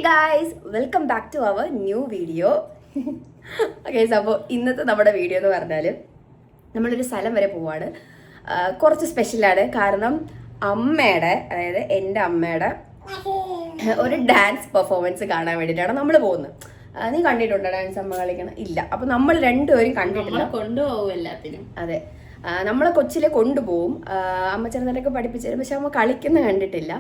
Guys, welcome back to our new video. Okay, അപ്പോൾ ഇന്നത്തെ നമ്മുടെ വീഡിയോ എന്ന് പറഞ്ഞാൽ നമ്മളൊരു സ്ഥലം വരെ പോവാണ്. കുറച്ച് സ്പെഷ്യലാണ്. കാരണം അമ്മയുടെ, അതായത് എൻ്റെ അമ്മയുടെ ഒരു ഡാൻസ് പെർഫോമൻസ് കാണാൻ വേണ്ടിയിട്ടാണ് നമ്മൾ പോകുന്നത്. നീ കണ്ടിട്ടുണ്ടോ ഡാൻസ് അമ്മ കളിക്കണം? ഇല്ല. അപ്പോൾ നമ്മൾ രണ്ടുപേരും കണ്ടിട്ടില്ല. കൊണ്ടുപോകും എല്ലാത്തിനും. അതെ, നമ്മളെ കൊച്ചിലെ കൊണ്ടുപോകും. അമ്മ ചെറുതായിട്ടൊക്കെ പഠിപ്പിച്ചു തരും, പക്ഷെ അമ്മ കളിക്കുന്ന കണ്ടിട്ടില്ല.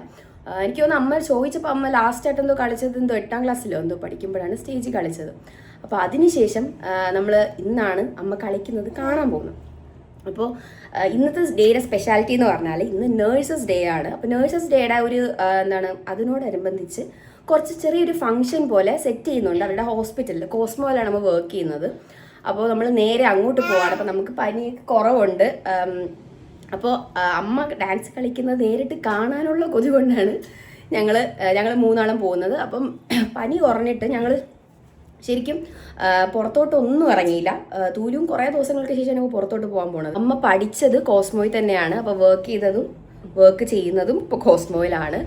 എനിക്ക് തോന്നുന്നു അമ്മ ചോദിച്ചപ്പോൾ അമ്മ ലാസ്റ്റായിട്ട് എന്തോ കളിച്ചത് എന്തോ 8ാം ക്ലാസ്സിലോ എന്തോ പഠിക്കുമ്പോഴാണ് സ്റ്റേജിൽ കളിച്ചത്. അപ്പോൾ അതിനുശേഷം നമ്മൾ ഇന്നാണ് അമ്മ കളിക്കുന്നത് കാണാൻ പോകുന്നത്. അപ്പോൾ ഇന്നത്തെ ഡേയുടെ സ്പെഷ്യാലിറ്റി എന്ന് പറഞ്ഞാൽ ഇന്ന് നേഴ്സസ് ഡേ ആണ്. അപ്പോൾ നേഴ്സസ് ഡേയുടെ ഒരു അതിനോടനുബന്ധിച്ച് കുറച്ച് ചെറിയൊരു ഫംഗ്ഷൻ പോലെ സെറ്റ് ചെയ്യുന്നുണ്ട് അവരുടെ ഹോസ്പിറ്റലിൽ. കോസ്മോയിലാണ് നമ്മൾ വർക്ക് ചെയ്യുന്നത്. അപ്പോൾ നമ്മൾ നേരെ അങ്ങോട്ട് പോവാണ്. അപ്പോൾ നമുക്ക് പനിയൊക്കെ കുറവുണ്ട്. അപ്പോൾ അമ്മ ഡാൻസ് കളിക്കുന്നത് നേരിട്ട് കാണാനുള്ള കൊതി കൊണ്ടാണ് ഞങ്ങൾ മൂന്നാളും പോകുന്നത്. അപ്പം പനി കുറഞ്ഞിട്ട് ഞങ്ങൾ ശരിക്കും പുറത്തോട്ടൊന്നും ഇറങ്ങിയില്ല. തൂലും കുറേ ദിവസങ്ങൾക്ക് ശേഷം ഞങ്ങൾ പുറത്തോട്ട് പോകാൻ പോണത്. അമ്മ പഠിച്ചത് കോസ്മോയിൽ തന്നെയാണ്. അപ്പോൾ വർക്ക് ചെയ്യുന്നതും ഇപ്പോൾ കോസ്മോയിലാണ്.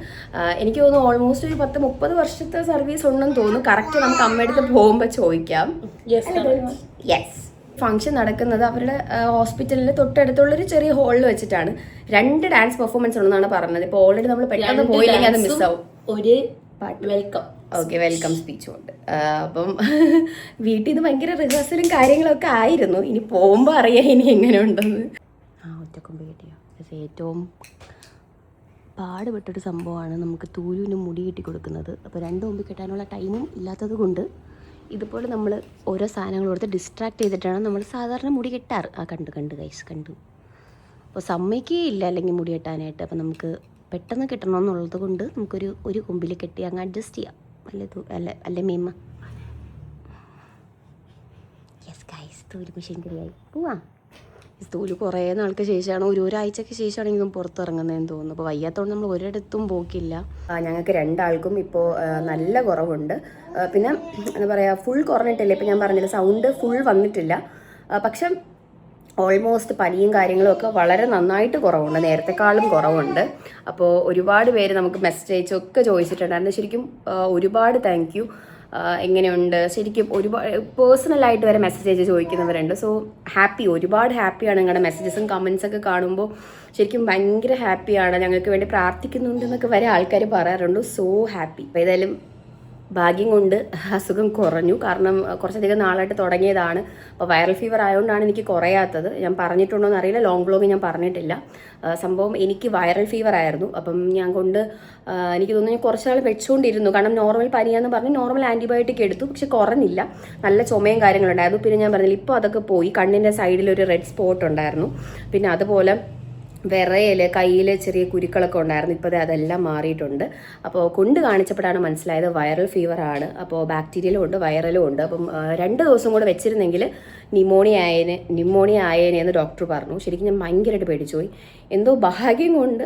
എനിക്ക് തോന്നുന്നു ഓൾമോസ്റ്റ് ഒരു 10-30 വർഷത്തെ സർവീസ് ഉണ്ടെന്ന് തോന്നുന്നു. കറക്റ്റ് നമുക്ക് അമ്മയുടെ അടുത്ത് പോകുമ്പോൾ ചോദിക്കാം. യെസ്. ഫംഗ്ഷൻ നടക്കുന്നത് അവരുടെ ഹോസ്പിറ്റലിൽ തൊട്ടടുത്തുള്ളൊരു ചെറിയ ഹാളിൽ വെച്ചിട്ടാണ്. 2 ഡാൻസ് പെർഫോമൻസ് ഉണ്ടെന്നാണ് പറഞ്ഞത്. ഇപ്പോൾ ഓൾറെഡി നമ്മൾ പെട്ടെന്ന് പോയില്ലെങ്കിൽ അത് മിസ്സാവും. ഒരു വെൽക്കം വെൽക്കം സ്പീച്ചും ഉണ്ട്. അപ്പം വീട്ടിൽ നിന്ന് ഭയങ്കര റിഹേഴ്സലും കാര്യങ്ങളൊക്കെ ആയിരുന്നു. ഇനി പോകുമ്പോൾ അറിയാം ഇനി എങ്ങനെ ഉണ്ടെന്ന്. ഒറ്റക്കൊമ്പ് കിട്ടിയോ? ഏറ്റവും പാടുപെട്ടൊരു സംഭവമാണ് നമുക്ക് തൂലുവിന് മുടി കെട്ടി കൊടുക്കുന്നത്. അപ്പോൾ 2 കൊമ്പ് കെട്ടാനുള്ള ടൈമും ഇല്ലാത്തത് കൊണ്ട് ഇതുപോലെ നമ്മൾ ഓരോ സാധനങ്ങൾ കൊടുത്ത് ഡിസ്ട്രാക്ട് ചെയ്തിട്ടാണ് നമ്മൾ സാധാരണ മുടി കെട്ടാറ്. കണ്ടു ഗൈസ് കണ്ടു. അപ്പോൾ സമ്മതിക്കുകയില്ല അല്ലെങ്കിൽ മുടി കെട്ടാനായിട്ട്. അപ്പോൾ നമുക്ക് പെട്ടെന്ന് കിട്ടണമെന്നുള്ളത് കൊണ്ട് നമുക്കൊരു കൊമ്പിൽ കെട്ടി അങ്ങ് അഡ്ജസ്റ്റ് ചെയ്യാം. അല്ലേ മീമ്മ? യെസ് ഗൈസ്, തൂല് മെഷീൻ കറിയായി പോവാം. തൂല് കുറേ നാൾക്ക് ശേഷമാണ്, ഒരാഴ്ചയ്ക്ക് ശേഷമാണെങ്കിൽ പുറത്തിറങ്ങുന്നതെന്ന് തോന്നുന്നു. അപ്പോൾ വയ്യാത്തതുകൊണ്ട് നമ്മൾ ഒരിടത്തും പോക്കില്ല. ഞങ്ങൾക്ക് 2 ആൾക്കും ഇപ്പോൾ നല്ല കുറവുണ്ട്. പിന്നെ എന്താ പറയുക, ഫുൾ കുറഞ്ഞിട്ടില്ല. ഇപ്പം ഞാൻ പറഞ്ഞില്ല, സൗണ്ട് ഫുൾ വന്നിട്ടില്ല. പക്ഷെ ഓൾമോസ്റ്റ് പനിയും കാര്യങ്ങളും ഒക്കെ വളരെ നന്നായിട്ട് കുറവുണ്ട്, നേരത്തെക്കാളും കുറവുണ്ട്. അപ്പോൾ ഒരുപാട് പേര് നമുക്ക് മെസ്സേജ് അയച്ചൊക്കെ ചോദിച്ചിട്ടുണ്ടായിരുന്നു. ശരിക്കും ഒരുപാട് താങ്ക് യു. എങ്ങനെയുണ്ട് ശരിക്കും ഒരുപാട് പേഴ്സണലായിട്ട് വരെ മെസ്സേജ് അയച്ച് ചോദിക്കുന്നവരുണ്ട്. സോ ഹാപ്പി, ഒരുപാട് ഹാപ്പിയാണ്. നിങ്ങളുടെ മെസ്സേജസും കമൻസൊക്കെ കാണുമ്പോൾ ശരിക്കും ഭയങ്കര ഹാപ്പിയാണ്. ഞങ്ങൾക്ക് വേണ്ടി പ്രാർത്ഥിക്കുന്നുണ്ടെന്നൊക്കെ വരെ ആൾക്കാർ പറയാറുണ്ട്. So happy. അപ്പോൾ ഏതായാലും ഭാഗ്യം കൊണ്ട് അസുഖം കുറഞ്ഞു. കാരണം കുറച്ചധികം നാളായിട്ട് തുടങ്ങിയതാണ്. അപ്പോൾ വൈറൽ ഫീവർ ആയതുകൊണ്ടാണ് എനിക്ക് കുറയാത്തത്. ഞാൻ പറഞ്ഞിട്ടുണ്ടോ എന്ന് അറിയില്ല, ലോങ് വ്ലോഗ് ഞാൻ പറഞ്ഞിട്ടില്ല. സംഭവം എനിക്ക് വൈറൽ ഫീവർ ആയിരുന്നു. അപ്പം എനിക്ക് തോന്നുന്നു ഞാൻ കുറച്ച് നാൾ വെച്ചുകൊണ്ടിരുന്നു. കാരണം നോർമൽ പനിയാന്ന് പറഞ്ഞ് നോർമൽ ആൻറ്റിബയോട്ടിക് എടുത്തു, പക്ഷെ കുറഞ്ഞില്ല. നല്ല ചുമയും കാര്യങ്ങളുണ്ടായിരുന്നു. പിന്നെ ഞാൻ പറഞ്ഞില്ല, ഇപ്പോൾ അതൊക്കെ പോയി. കണ്ണിൻ്റെ സൈഡിൽ ഒരു റെഡ് സ്പോട്ട് ഉണ്ടായിരുന്നു. പിന്നെ അതുപോലെ വിറയൽ, കയ്യിൽ ചെറിയ കുരുക്കളൊക്കെ ഉണ്ടായിരുന്നു. ഇപ്പോൾ അതെല്ലാം മാറിയിട്ടുണ്ട്. അപ്പോൾ കൊണ്ട് കാണിച്ചപ്പോഴാണ് മനസ്സിലായത് വൈറൽ ഫീവറാണ്. അപ്പോൾ ബാക്ടീരിയലും ഉണ്ട്, വൈറലും ഉണ്ട്. അപ്പം 2 ദിവസം കൂടെ വെച്ചിരുന്നെങ്കിൽ ന്യൂമോണിയ ആയേനെ എന്ന് ഡോക്ടർ പറഞ്ഞു. ശരിക്കും ഞാൻ ഭയങ്കരമായിട്ട് പേടിച്ചുപോയി. എന്തോ ഭാഗ്യം കൊണ്ട്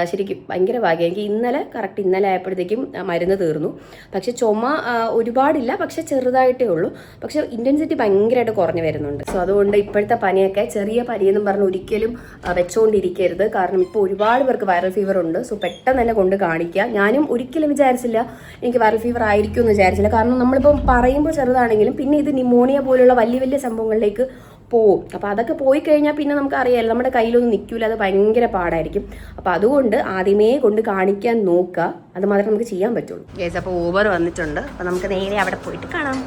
ശരിക്കും ഭയങ്കര ഭാഗ്യം. എനിക്ക് ഇന്നലെ ആയപ്പോഴത്തേക്കും മരുന്ന് തീർന്നു. പക്ഷെ ചുമ ഒരുപാടില്ല, പക്ഷെ ചെറുതായിട്ടേ ഉള്ളൂ. പക്ഷെ ഇൻറ്റൻസിറ്റി ഭയങ്കരമായിട്ട് കുറഞ്ഞു വരുന്നുണ്ട്. സോ അതുകൊണ്ട് ഇപ്പോഴത്തെ പനിയൊക്കെ ചെറിയ പനിയെന്നും പറഞ്ഞ് ഒരിക്കലും വെച്ചുകൊണ്ടിരിക്കരുത്. കാരണം ഇപ്പോൾ ഒരുപാട് പേർക്ക് വൈറൽ ഫീവർ ഉണ്ട്. സോ പെട്ടെന്ന് തന്നെ കൊണ്ട് കാണിക്കുക. ഞാനും ഒരിക്കലും വിചാരിച്ചില്ല എനിക്ക് വൈറൽ ഫീവർ ആയിരിക്കും എന്ന് വിചാരിച്ചില്ല. കാരണം നമ്മളിപ്പം പറയുമ്പോൾ ചെറുതാണെങ്കിലും പിന്നെ ഇത് ന്യൂമോണിയ പോലുള്ള വലിയ സംഭവങ്ങളിലേക്ക് പോവും. അപ്പോൾ അതൊക്കെ പോയി കഴിഞ്ഞാൽ പിന്നെ നമുക്കറിയാമല്ലോ, നമ്മുടെ കയ്യിലൊന്നും നിൽക്കില്ല, അത് ഭയങ്കര പാടായിരിക്കും. അപ്പോൾ അതുകൊണ്ട് ആദ്യമേ കൊണ്ട് കാണിക്കാൻ നോക്കുക. അത് മാത്രമേ നമുക്ക് ചെയ്യാൻ പറ്റുള്ളൂ. യെസ്, അപ്പോൾ ഊബർ വന്നിട്ടുണ്ട്. അപ്പോൾ നമുക്ക് നേരെ അവിടെ പോയിട്ട് കാണാം.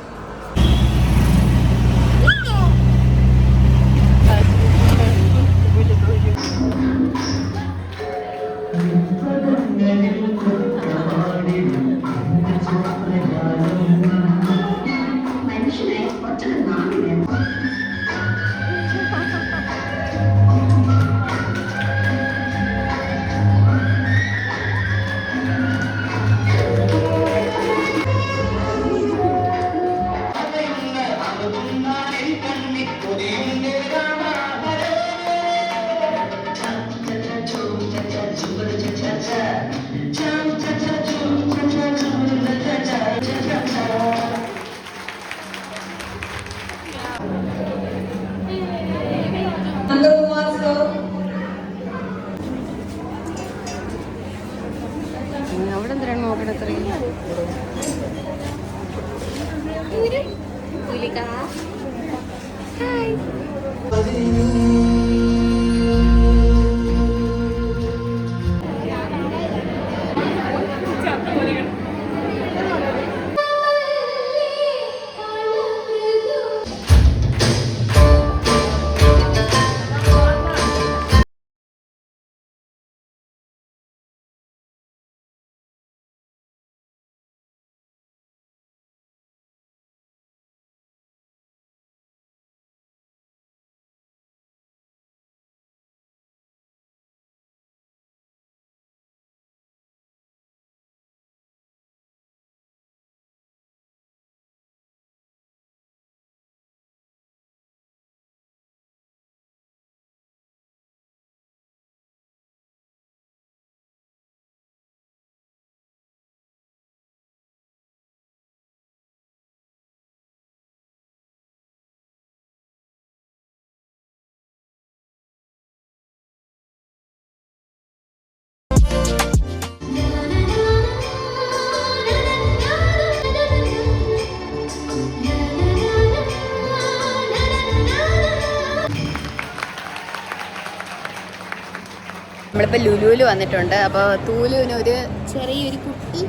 നമ്മളിപ്പോൾ ലുലുവിൽ വന്നിട്ടുണ്ട്. അപ്പോൾ തൂലുവിന് ഒരു ചെറിയൊരു കുട്ടി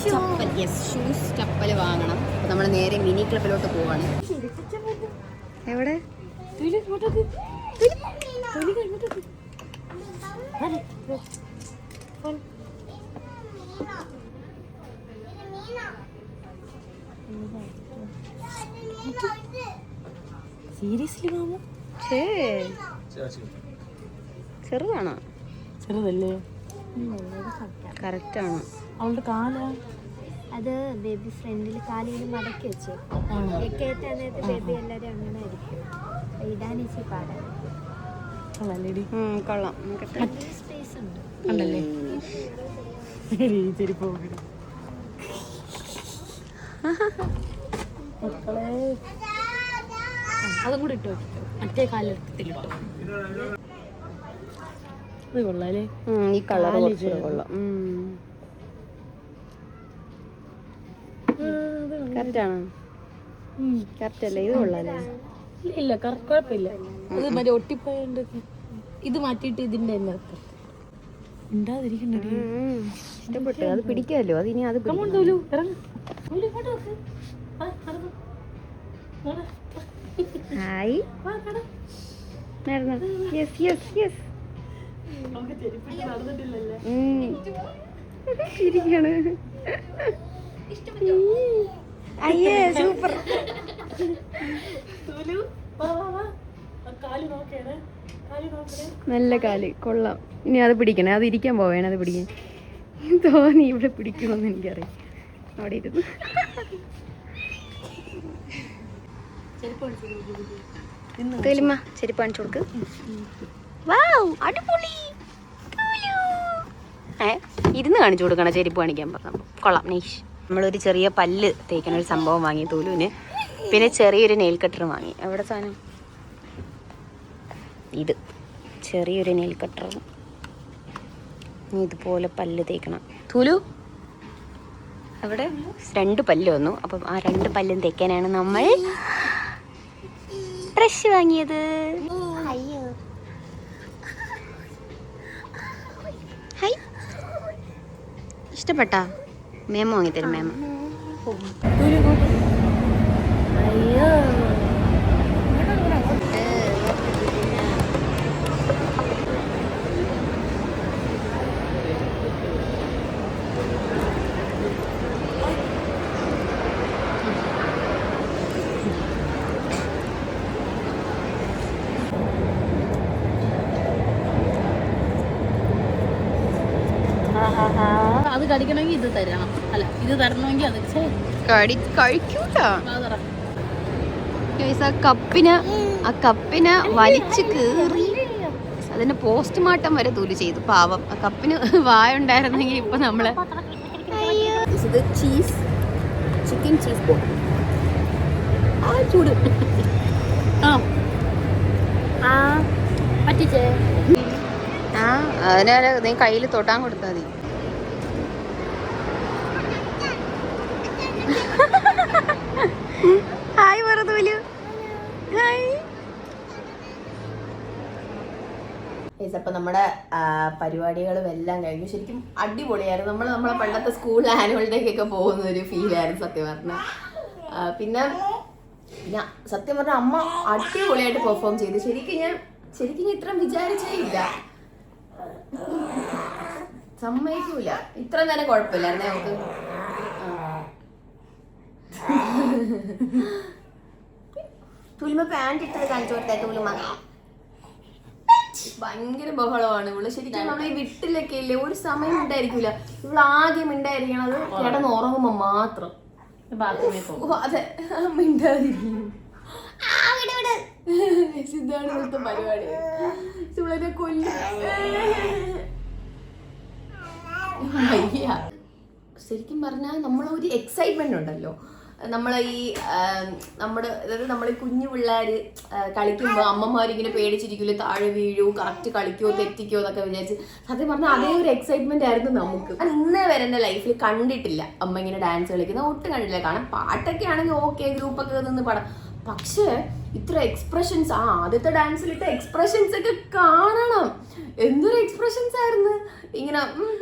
ചപ്പൽ, ഷൂസ് ചപ്പൽ വാങ്ങണം. അപ്പോൾ നമ്മൾ നേരെ മിനി ക്ലബിലോട്ട് പോവാണ്. എവിടെ? സീരിയസ്ലി മാമ ചെറുതാണോ? ചെറുതല്ലേ? കറക്റ്റാണ്. അവളുടെ കാല അത് ബേബി ഫ്രണ്ടിൽ കാലിൽ മടക്കി വെച്ചു കേട്ടാന്നേരത്തെ ബേബി എല്ലാവരും അങ്ങനെ ആയിരിക്കും. ഇടാൻ ഇച്ചി പാടാണ്. കൊള്ളാം. സ്പേസ് ഉണ്ട്. കണ്ടല്ലേ? ചെരുപ്പ് മക്കളെ അതും കൂടി ഇട്ടോ, മറ്റേ കാലെടുത്തിട്ടോ. ഇത് കൊള്ളാല്ലേ? ഈ കളർ കൊള്ളാം. കറക്റ്റാണോ? കറക്റ്റ് അല്ലേ? ഇത് കൊള്ളാല്ലേ? ഇല്ല കുഴപ്പമില്ല. ഇത് മറ്റേ ഒട്ടിപ്പോയുണ്ട്. ഇത് മാറ്റിയിട്ട് ഇതിന്റെ തന്നെ ഉണ്ടാതിരിക്കണ്ടേ? ഇഷ്ടപ്പെട്ടു. അത് പിടിക്കാമല്ലോ. അത് ഇനി അത് ഹായ് യെസ് യെസ് യെസ് ചിരിക്കാണ്. അയ്യേ സൂപ്പർ. നല്ല കാല് കൊള്ളാം. ഇനി അത് പിടിക്കണേ. അത് ഇരിക്കാൻ പോവേണേ. അത് പിടിക്കാൻ തോന്നി ഇവിടെ പിടിക്കുമെന്ന് എനിക്കറിയാം. അവിടെ ഇരുന്നു തെളിമ ചെരുപ്പ് കാണിച്ചു കൊടുക്ക്. അടിപൊളി. ഇരുന്ന് കാണിച്ചു കൊടുക്കണം. ചെരുപ്പ് കാണിക്കാൻ പറഞ്ഞു. കൊള്ളാം. നൈഷ്. നമ്മളൊരു ചെറിയ പല്ല് തേക്കണ ഒരു സംഭവം വാങ്ങി തൂലുവിന്. പിന്നെ ചെറിയൊരു നെയിൽ കട്ടർ വാങ്ങി. എവിടെ സാധനം? ഇത് ചെറിയൊരു നെയിൽ കട്ടറും. ഇതുപോലെ പല്ല് തേക്കണം. തൂലു അവിടെ 2 പല്ല് വന്നു. അപ്പം ആ 2 പല്ലും തേക്കാനാണ് നമ്മൾ ബ്രഷ് വാങ്ങിയത്. ഹൈ ഇഷ്ടപ്പെട്ടാ? മേമ വാങ്ങിത്തരും. മേമ അത് കടിക്കണമെങ്കിൽ ഇത് തരണം. അല്ല ഇത് തരണമെങ്കിൽ അത് കഴിക്കൂല. ആ കപ്പിന് വലിച്ചു കീറി അതിന് പോസ്റ്റ്മോർട്ടം വരെ തൂല് ചെയ്തു. പാവം. ആ കപ്പിന് വായ ഉണ്ടായിരുന്നെങ്കിൽ ഇപ്പൊ നമ്മള് ഇത് ചീസ് ചിക്കൻ ചീസ് ബോൾ. ചൂട് പറ്റിച്ചേ. അതിനെ നീ കയ്യിൽ തൊട്ടാൻ കൊടുത്താൽ മതി. ഹായ് പറതൂലു. ഗൈസ്, അപ്പൊ നമ്മുടെ പരിപാടികളും എല്ലാം കഴിഞ്ഞു. ശരിക്കും അടിപൊളിയായിരുന്നു. നമ്മളെ പണ്ടത്തെ സ്കൂൾ ആനുവൽ ഡേക്കൊക്കെ പോകുന്ന ഒരു ഫീലായിരുന്നു സത്യം പറഞ്ഞാൽ. പിന്നെ സത്യം പറഞ്ഞാൽ അമ്മ അടിപൊളിയായിട്ട് പെർഫോം ചെയ്തു. ശരിക്കും ഞാൻ ഇത്ര വിചാരിച്ചേ ഇല്ല, സമ്മതിക്കൂല, ഇത്ര നേരം കുഴപ്പമില്ലായിരുന്നേ നമുക്ക്. തുലിമ പാൻറ് ഇട്ടത് കാണിച്ചു കൊടുത്തേ. തുലിമ ഭയങ്കര ബഹളമാണ് ഇവള്. ശരിക്കും നമ്മൾ ഈ വീട്ടിലൊക്കെ ഇല്ലേ ഒരു സമയം ഉണ്ടായിരിക്കൂല, ഇവളാകെ മിണ്ടായിരിക്കണത് കിടന്ന് ഉറങ്ങുമ്പോ മാത്രം. അതെ, മിണ്ടാതിരിക്കും. ഇതാണ് ഇവിടുത്തെ പരിപാടി. ഇവളെ കൊല്ലും. ശരിക്കും പറഞ്ഞാൽ നമ്മളൊരു എക്സൈറ്റ്മെന്റ് ഉണ്ടല്ലോ നമ്മളെ ഈ അതായത് നമ്മളെ കുഞ്ഞു പിള്ളേര് കളിക്കുമ്പോൾ അമ്മമാരിങ്ങനെ പേടിച്ചിരിക്കില്ല, താഴെ വീഴൂ, കറക്റ്റ് കളിക്കോ തെറ്റിക്കോ എന്നൊക്കെ വിചാരിച്ച്. സത്യം പറഞ്ഞാൽ അതേ ഒരു എക്സൈറ്റ്മെന്റ് ആയിരുന്നു നമുക്ക്. ഞാൻ ഇന്നേ വരെ എൻ്റെ ലൈഫിൽ കണ്ടിട്ടില്ല അമ്മ ഇങ്ങനെ ഡാൻസ് കളിക്കുന്ന, ഒട്ടും കണ്ടിട്ടില്ല. കാരണം പാട്ടൊക്കെ ആണെങ്കിൽ ഓക്കെ, ഗ്രൂപ്പൊക്കെ നിന്ന് പാടാം. പക്ഷേ ഇത്ര എക്സ്പ്രഷൻസ്, ആദ്യത്തെ ഡാൻസിലിട്ട എക്സ്പ്രഷൻസ് ഒക്കെ കാണണം. എന്തൊരു എക്സ്പ്രഷൻസ് ആയിരുന്നു. ഇങ്ങനെ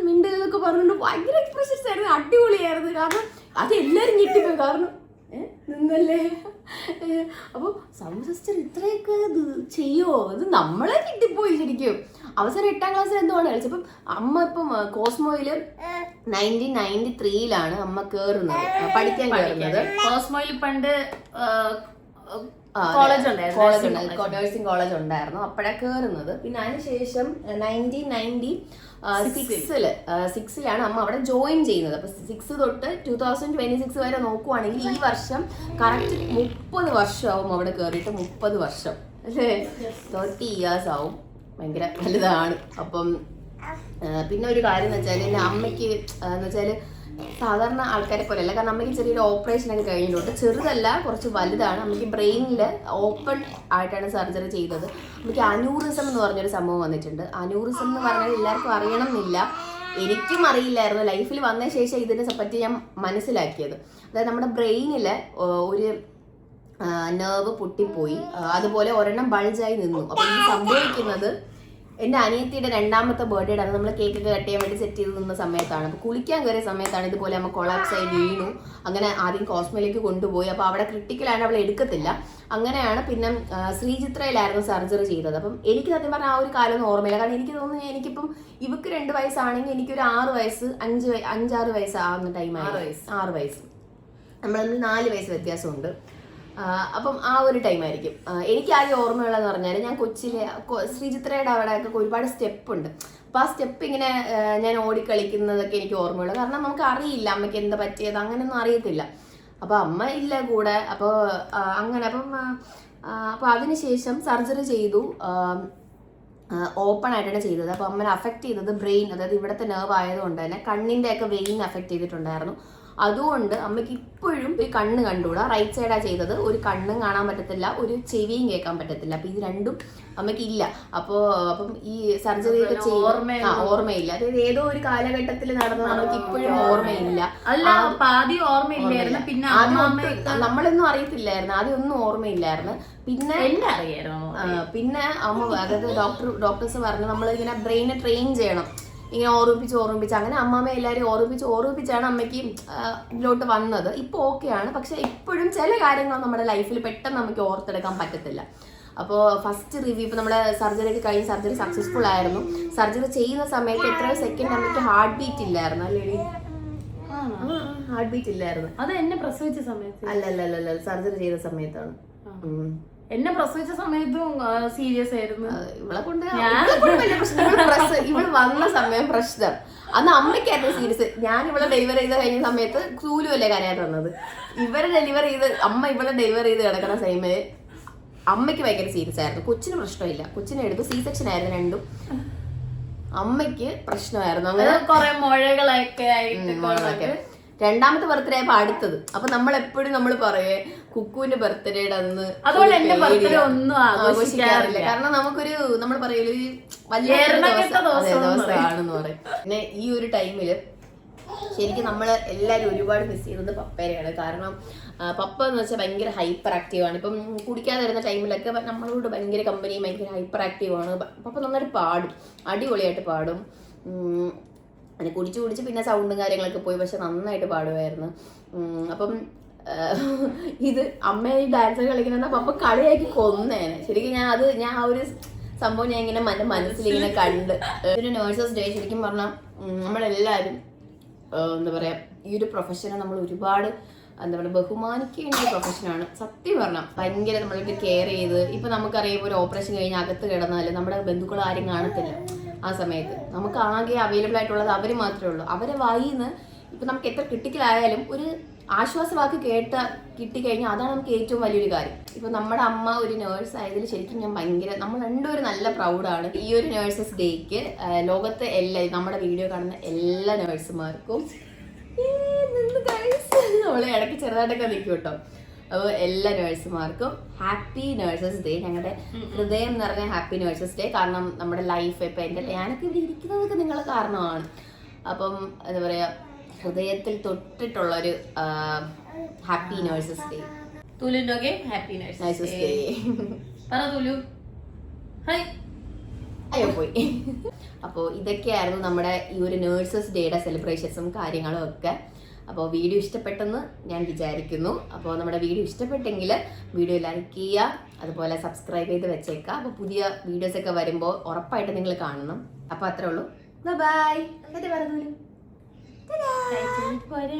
മിണ്ടലൊക്കെ പറഞ്ഞിട്ട് ഭയങ്കര എക്സ്പ്രഷൻസ് ആയിരുന്നു, അടിപൊളിയായിരുന്നു. കാരണം അത് എല്ലാവരും ഞെട്ടിപ്പോയി. കാരണം നിന്നല്ലേ. അപ്പോൾ സൗണ്ട് സിസ്റ്റർ ഇത്രയൊക്കെ ചെയ്യുമോ, അത് നമ്മളെ കിട്ടിപ്പോയി ശരിക്കും. അവസാനം 8ാം ക്ലാസ്സിൽ എന്തുകൊണ്ട് കളിച്ചപ്പം അമ്മ ഇപ്പം കോസ്മോയില് 1993 അമ്മ കേറുന്നത്, പഠിക്കാൻ കയറുന്നത്. കോസ്മോയിൽ പണ്ട് നഴ്സിംഗ് കോളേജ് ഉണ്ടായിരുന്നു, അപ്പോഴാണ് കയറുന്നത്. പിന്നെ അതിനുശേഷം 1996 അമ്മ അവിടെ ജോയിൻ ചെയ്യുന്നത്. അപ്പൊ 6 തൊട്ട് 2026 വരെ നോക്കുവാണെങ്കിൽ ഈ വർഷം കറക്റ്റ് 30 വർഷമാവും അവിടെ കയറിയിട്ട്. 30 വർഷം അല്ലേ, 30 years ആവും. ഭയങ്കര വലുതാണ്. അപ്പം പിന്നെ ഒരു കാര്യം എന്ന് വെച്ചാൽ അമ്മയ്ക്ക് എന്ന് വെച്ചാൽ സാധാരണ ആൾക്കാരെ പോലെയല്ല. കാരണം അമ്മയ്ക്ക് ചെറിയൊരു ഓപ്പറേഷൻ ഒക്കെ കഴിഞ്ഞിട്ടുണ്ട്. ചെറുതല്ല, കുറച്ച് വലുതാണ്. അമ്മയ്ക്ക് ബ്രെയിനിൽ ഓപ്പൺ ആയിട്ടാണ് സർജറി ചെയ്തത്. അമ്മയ്ക്ക് അനൂറിസം എന്ന് പറഞ്ഞൊരു സംഭവം വന്നിട്ടുണ്ട്. അനൂറിസം എന്ന് പറഞ്ഞാൽ എല്ലാവർക്കും അറിയണം എന്നില്ല, എനിക്കും അറിയില്ലായിരുന്നു. ലൈഫിൽ വന്ന ശേഷം ഇതിനെ പറ്റി ഞാൻ മനസ്സിലാക്കിയത്. അതായത് നമ്മുടെ ബ്രെയിനിൽ ഒരു നെർവ് പൊട്ടിപ്പോയി, അതുപോലെ ഒരെണ്ണം ബൾജായി നിന്നു. അപ്പോൾ ഈ സംഭവിക്കുന്നത് എൻ്റെ അനിയത്തിയുടെ 2ാമത്തെ ബർത്ത്ഡേ ആണ്. നമ്മൾ കേക്കൊക്കെ കട്ട് ചെയ്യാൻ വേണ്ടി സെറ്റ് ചെയ്ത് നിന്ന സമയത്താണ്. അപ്പോൾ കുളിക്കാൻ കയറിയ സമയത്താണ് ഇതുപോലെ അമ്മ കൊളാപ്സ് ആയി വീണു. അങ്ങനെ ആദ്യം കോസ്മോയിലേക്ക് കൊണ്ടുപോയി. അപ്പോൾ അവിടെ ക്രിട്ടിക്കലാണ്, അവൾ എടുക്കത്തില്ല. അങ്ങനെയാണ് പിന്നെ ശ്രീചിത്രയിലായിരുന്നു സർജറി ചെയ്തത്. അപ്പം എനിക്ക് സത്യം പറഞ്ഞാൽ ആ ഒരു കാലമൊന്നും ഓർമ്മയില്ല. കാരണം എനിക്ക് തോന്നുന്നു എനിക്കിപ്പം ഇവക്ക് 2 വയസ്സാണെങ്കിൽ എനിക്കൊരു 6 വയസ്സ് 5-6 വയസ്സാകുന്ന ടൈമായി. 6 വയസ്സ്, നമ്മൾ 4 വയസ്സ് വ്യത്യാസമുണ്ട്. അപ്പം ആ ഒരു ടൈമായിരിക്കും. എനിക്ക് ആദ്യം ഓർമ്മയുള്ളതെന്ന് പറഞ്ഞാൽ ഞാൻ കൊച്ചിയിലെ ശ്രീചിത്രയുടെ അവിടെയൊക്കെ ഒരുപാട് സ്റ്റെപ്പ് ഉണ്ട്. അപ്പോൾ ആ സ്റ്റെപ്പ് ഇങ്ങനെ ഞാൻ ഓടിക്കളിക്കുന്നതൊക്കെ എനിക്ക് ഓർമ്മയുള്ളൂ. കാരണം നമുക്ക് അറിയില്ല അമ്മയ്ക്ക് എന്താ പറ്റിയത്, അങ്ങനെയൊന്നും അറിയത്തില്ല. അപ്പോൾ അമ്മ ഇല്ല കൂടെ. അപ്പോൾ അങ്ങനെ അപ്പോൾ അതിനുശേഷം സർജറി ചെയ്തു. ഓപ്പൺ ആയിട്ടാണ് ചെയ്തത്. അപ്പോൾ അമ്മനെ അഫക്റ്റ് ചെയ്തത് ബ്രെയിൻ, അതായത് ഇവിടുത്തെ നെർവ് ആയതുകൊണ്ട് തന്നെ കണ്ണിൻ്റെ ഒക്കെ വെയിൻ അഫക്റ്റ് ചെയ്തിട്ടുണ്ടായിരുന്നു. അതുകൊണ്ട് അമ്മയ്ക്ക് ഇപ്പോഴും ഈ കണ്ണ് കണ്ടുകൂടാ. റൈറ്റ് സൈഡാ ചെയ്തത്. ഒരു കണ്ണും കാണാൻ പറ്റത്തില്ല, ഒരു ചെവിയും കേൾക്കാൻ പറ്റത്തില്ല. അപ്പൊ ഇത് രണ്ടും അമ്മയ്ക്ക് ഇല്ല. അപ്പം ഈ സർജറി ഒക്കെ ഓർമ്മയില്ല. അതായത് ഏതോ ഒരു കാലഘട്ടത്തിൽ നടന്നത് നമുക്ക് ഇപ്പോഴും ഓർമ്മയില്ല. പിന്നെ നമ്മളൊന്നും അറിയത്തില്ലായിരുന്നു, ആദ്യം ഒന്നും ഓർമ്മയില്ലായിരുന്നു. പിന്നെ അമ്മ, അതായത് ഡോക്ടേഴ്സ് പറഞ്ഞു നമ്മളിങ്ങനെ ബ്രെയിനെ ട്രെയിൻ ചെയ്യണം, ഇങ്ങനെ ഓർമ്മിപ്പിച്ച് അങ്ങനെ അമ്മാമ്മ എല്ലാവരും ഓർമ്മിപ്പിച്ചാണ് അമ്മയ്ക്ക് ഇതിലോട്ട് വന്നത്. ഇപ്പോൾ ഓക്കെയാണ്. പക്ഷെ ഇപ്പോഴും ചില കാര്യങ്ങൾ നമ്മുടെ ലൈഫിൽ പെട്ടെന്ന് നമുക്ക് ഓർത്തെടുക്കാൻ പറ്റത്തില്ല. അപ്പോൾ ഫസ്റ്റ് റിവ്യൂ, ഇപ്പോൾ നമ്മുടെ സർജറി ഒക്കെ കഴിഞ്ഞ് സർജറി സക്സസ്ഫുൾ ആയിരുന്നു. സർജറി ചെയ്യുന്ന സമയത്ത് എത്രയോ സെക്കൻഡ് അമ്മയ്ക്ക് ഹാർട്ട് ബീറ്റ് ഇല്ലായിരുന്നു. അല്ലേ, ഹാർട്ട് ബീറ്റ് ഇല്ലായിരുന്നു. അത് എന്നെ പ്രസവിച്ച സമയത്ത് അല്ല സർജറി ചെയ്ത സമയത്താണ്. എന്നെ പ്രസവിച്ച സമയത്തും സീരിയസ് ആയിരുന്നു. ഇവളെ കൊണ്ട് ഇവള് വന്ന സമയം പ്രശ്നം. അന്ന് അമ്മയ്ക്കായിരുന്നു സീരിയസ്. ഞാൻ ഇവളെ ഡെലിവറി ചെയ്ത് കഴിഞ്ഞ സമയത്ത് സൂലുവല്ലേ കരയാൻ തന്നത്. ഇവരെ ഡെലിവറി ചെയ്ത് ഇവളെ ഡെലിവറി ചെയ്ത് കിടക്കുന്ന സമയത്ത് അമ്മയ്ക്ക് ഭയങ്കര സീരിയസ് ആയിരുന്നു. കൊച്ചിന് പ്രശ്നമില്ല, കൊച്ചിനെ എടുത്തു. സി സെക്ഷൻ ആയിരുന്നു രണ്ടും. അമ്മയ്ക്ക് പ്രശ്നമായിരുന്നു. അങ്ങനെ കുറെ മുഴകളൊക്കെ ആയിട്ട് 2ാമത്തെ ബർത്ത്ഡേ ആയപ്പോ അടുത്തത്. അപ്പൊ നമ്മൾ എപ്പോഴും നമ്മൾ പറയേ കുക്കുവിന്റെ ബർത്ത്ഡേയുടെ അന്ന് അതുകൊണ്ട് എന്റെ ബർത്ത്ഡേ ഒന്നും ആഘോഷിക്കാറില്ല. കാരണം നമുക്കൊരു നമ്മൾ പറയൂല വലിയ ദിവസമാണെന്ന് പറയും. പിന്നെ ഈ ഒരു ടൈമില് ശരിക്കും നമ്മൾ എല്ലാവരും ഒരുപാട് മിസ് ചെയ്യുന്നത് പപ്പേരെയാണ്. കാരണം പപ്പ എന്ന് വെച്ചാൽ ഭയങ്കര ഹൈപ്പർ ആക്റ്റീവാണ്. ഇപ്പം കുടിക്കാതെ വരുന്ന ടൈമിലൊക്കെ നമ്മളോട് ഭയങ്കര കമ്പനിയും ഭയങ്കര ഹൈപ്പർ ആക്റ്റീവാണ്. പപ്പ നന്നായിട്ട് പാടും, അടിപൊളിയായിട്ട് പാടും. അത് കുടിച്ച് പിന്നെ സൗണ്ടും കാര്യങ്ങളൊക്കെ പോയി, പക്ഷെ നന്നായിട്ട് പാടുമായിരുന്നു. അപ്പം ഇത് അമ്മയെ ഡാൻസ് കളിക്കുന്ന പപ്പ കളിയാക്കി കൊന്നേനെ. ശരിക്കും ഞാൻ ആ ഒരു സംഭവം ഞാൻ ഇങ്ങനെ മനസ്സിലിങ്ങനെ കണ്ട്. ഒരു നേഴ്സസ് ഡേ ശരിക്കും പറഞ്ഞാൽ നമ്മളെല്ലാവരും എന്താ പറയുക, ഈ ഒരു പ്രൊഫഷനെ നമ്മൾ ഒരുപാട് എന്താ പറയുക ബഹുമാനിക്കേണ്ട ഒരു പ്രൊഫഷനാണ്. സത്യം പറഞ്ഞാൽ ഭയങ്കര നമ്മൾക്ക് കെയർ ചെയ്ത്, ഇപ്പം നമുക്കറിയാം ഒരു ഓപ്പറേഷൻ കഴിഞ്ഞ് അകത്ത് കിടന്നാൽ നമ്മുടെ ബന്ധുക്കൾ ആരും കാണത്തില്ല. ആ സമയത്ത് നമുക്ക് ആകെ അവൈലബിൾ ആയിട്ടുള്ളത് അവർ മാത്രമേ ഉള്ളൂ. അവരെ വായിന്ന് ഇപ്പം നമുക്ക് എത്ര ക്രിട്ടിക്കലായാലും ഒരു ആശ്വാസവാക്ക് കിട്ടിക്കഴിഞ്ഞാൽ അതാണ് നമുക്ക് ഏറ്റവും വലിയൊരു കാര്യം. ഇപ്പം നമ്മുടെ അമ്മ ഒരു നേഴ്സ് ആയതിൽ ശരിക്കും ഞാൻ നമ്മൾ രണ്ടുപേരും നല്ല പ്രൗഡാണ്. ഈ ഒരു നേഴ്സസ് ഡേക്ക് ലോകത്തെ നമ്മുടെ വീഡിയോ കാണുന്ന എല്ലാ നേഴ്സുമാർക്കും നമ്മളെ ഇടയ്ക്ക് ചെറുതായിട്ടൊക്കെ നിൽക്കും കേട്ടോ. അപ്പോൾ എല്ലാ നേഴ്സുമാർക്കും ഹാപ്പി നേഴ്സസ് ഡേ. ഞങ്ങളുടെ ഹൃദയം നിറഞ്ഞ ഹാപ്പി നേഴ്സസ് ഡേ. കാരണം നമ്മുടെ ലൈഫ് ഇപ്പം ഞാനൊക്കെ ഇവിടെ ഇരിക്കുന്നതൊക്കെ നിങ്ങളെ കാരണമാണ്. അപ്പം എന്താ പറയുക, ഹൃദയത്തിൽ തൊട്ടിട്ടുള്ളൊരു ഹാപ്പി നേഴ്സസ് ഡേ. തുലുന്റെ ഹാപ്പി നേഴ്സസ് ഡേ. പറ തുലു. ഹായ്. അയ്യോ പോയി. അപ്പോൾ ഇതൊക്കെയായിരുന്നു നമ്മുടെ ഈ ഒരു നേഴ്സസ് ഡേയുടെ സെലിബ്രേഷൻസും കാര്യങ്ങളും ഒക്കെ. അപ്പോൾ വീഡിയോ ഇഷ്ടപ്പെട്ടെന്ന് ഞാൻ വിചാരിക്കുന്നു. അപ്പോൾ നമ്മുടെ വീഡിയോ ഇഷ്ടപ്പെട്ടെങ്കിൽ വീഡിയോ ലൈക്ക് ചെയ്യുക, അതുപോലെ സബ്സ്ക്രൈബ് ചെയ്ത് വെച്ചേക്കുക. അപ്പോൾ പുതിയ വീഡിയോസൊക്കെ വരുമ്പോൾ ഉറപ്പായിട്ട് നിങ്ങൾ കാണണം. അപ്പോൾ അത്രേ ഉള്ളൂ. ബൈ. പോരെ